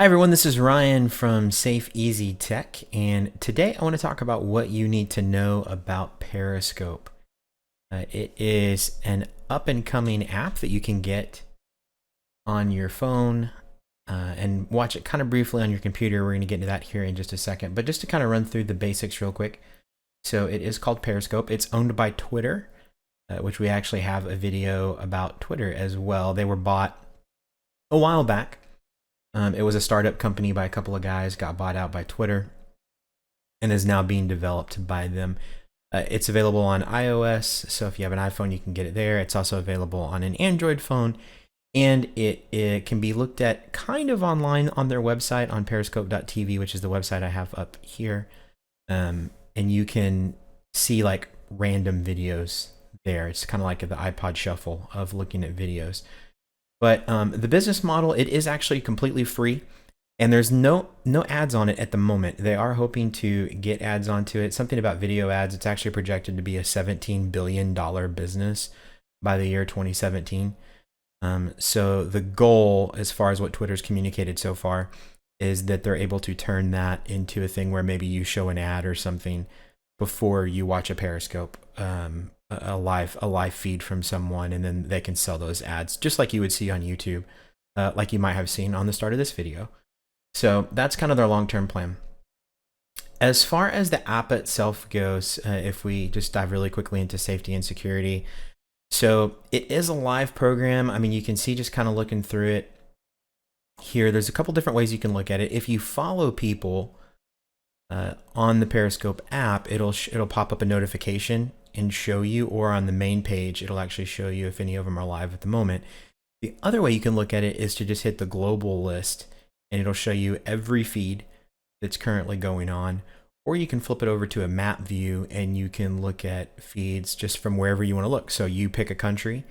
Hi everyone, this is Ryan from Safe Easy Tech, and today I want to talk about what you need to know about Periscope. It is an up and coming app that you can get on your phone and watch it kind of briefly on your computer. We're going to get into that here in just a second, but just to kind of run through the basics real quick. So it is called Periscope. It's owned by Twitter, which we actually have a video about Twitter as well. They were bought a while back. It was a startup company by a couple of guys, got bought out by Twitter, and is now being developed by them. It's available on iOS, so if you have an iPhone, you can get it there. It's also available on an Android phone, and it can be looked at kind of online on their website on periscope.tv, which is the website I have up here. And you can see like random videos there. It's kind of like the iPod Shuffle of looking at videos. But the business model, it is actually completely free, and there's no ads on it at the moment. They are hoping to get ads onto it. Something about video ads. It's actually projected to be a $17 billion business by the year 2017. So the goal, as far as what Twitter's communicated so far, is that they're able to turn that into a thing where maybe you show an ad or something before you watch a Periscope. A live feed from someone, and then they can sell those ads just like you would see on YouTube, like you might have seen on the start of this video. So that's kind of their long-term plan. As far as the app itself goes, if we just dive really quickly into safety and security, so it is a live program. I mean, you can see just kind of looking through it here, there's a couple different ways you can look at it. If you follow people on the Periscope app, it'll pop up a notification and show you, or on the main page, it'll actually show you if any of them are live at the moment. The other way you can look at it is to just hit the global list, and it'll show you every feed that's currently going on. Or you can flip it over to a map view, and you can look at feeds just from wherever you want to look. So you pick a country,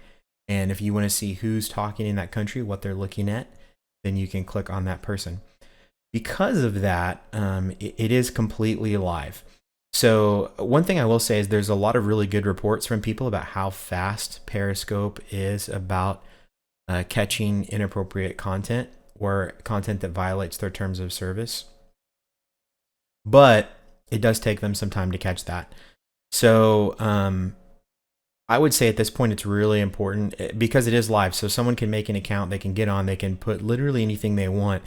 and if you want to see who's talking in that country, what they're looking at, then you can click on that person. Because of that, it is completely live. So one thing I will say is there's a lot of really good reports from people about how fast Periscope is about catching inappropriate content or content that violates their terms of service. But it does take them some time to catch that. So I would say at this point it's really important because it is live. So someone can make an account, they can get on, they can put literally anything they want.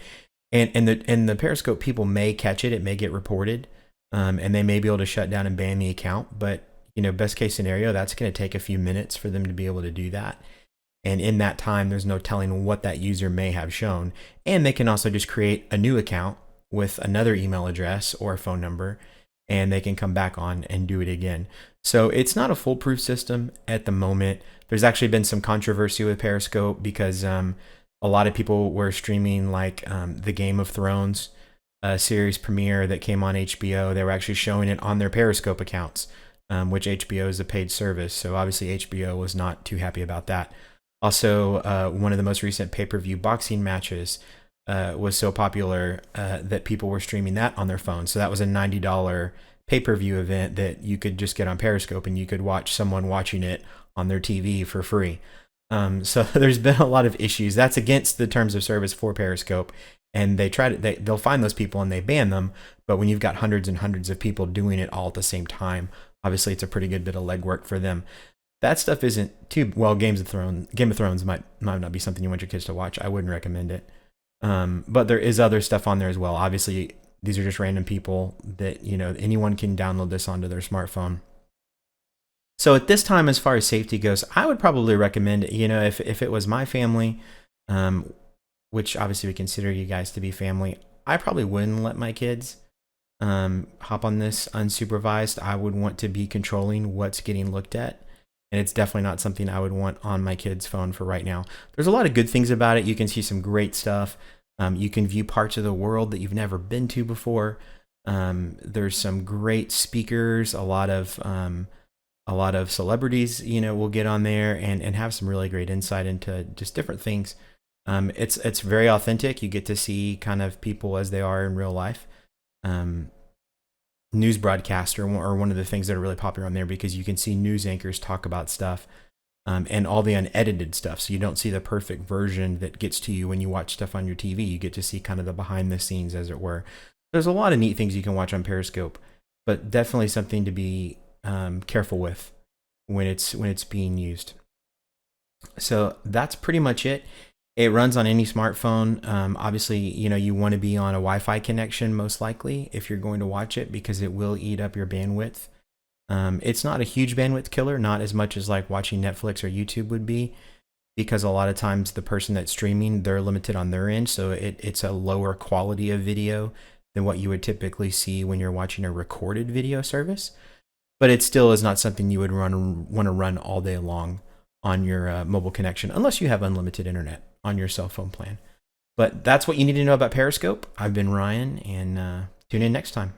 And the Periscope people may catch it, it may get reported. And they may be able to shut down and ban the account, but best case scenario, that's going to take a few minutes for them to be able to do that. And in that time, there's no telling what that user may have shown. And they can also just create a new account with another email address or phone number, and they can come back on and do it again. So it's not a foolproof system at the moment. There's actually been some controversy with Periscope because a lot of people were streaming like the Game of Thrones series premiere that came on HBO. They were actually showing it on their Periscope accounts, which HBO is a paid service. So obviously HBO was not too happy about that. Also, one of the most recent pay-per-view boxing matches was so popular that people were streaming that on their phone. So that was a $90 pay-per-view event that you could just get on Periscope, and you could watch someone watching it on their TV for free. So there's been a lot of issues. That's against the terms of service for Periscope. And they'll find those people and they ban them. But when you've got hundreds and hundreds of people doing it all at the same time, obviously it's a pretty good bit of legwork for them. That stuff isn't too well. Game of Thrones might not be something you want your kids to watch. I wouldn't recommend it. But there is other stuff on there as well. Obviously, these are just random people that anyone can download this onto their smartphone. So at this time, as far as safety goes, I would probably recommend it. If it was my family, which obviously we consider you guys to be family, I probably wouldn't let my kids hop on this unsupervised. I would want to be controlling what's getting looked at. And it's definitely not something I would want on my kid's phone for right now. There's a lot of good things about it. You can see some great stuff. You can view parts of the world that you've never been to before. There's some great speakers. A lot of celebrities, will get on there and have some really great insight into just different things. It's very authentic. You get to see kind of people as they are in real life. News broadcaster are one of the things that are really popular on there because you can see news anchors talk about stuff and all the unedited stuff. So you don't see the perfect version that gets to you when you watch stuff on your TV. You get to see kind of the behind the scenes, as it were. There's a lot of neat things you can watch on Periscope, but definitely something to be careful with when it's being used. So that's pretty much it. It runs on any smartphone. Obviously, you want to be on a Wi-Fi connection most likely if you're going to watch it, because it will eat up your bandwidth. It's not a huge bandwidth killer, not as much as like watching Netflix or YouTube would be, because a lot of times the person that's streaming, they're limited on their end, so it's a lower quality of video than what you would typically see when you're watching a recorded video service. But it still is not something you would want to run all day long on your mobile connection, unless you have unlimited internet on your cell phone plan. But that's what you need to know about Periscope. I've been Ryan, and tune in next time.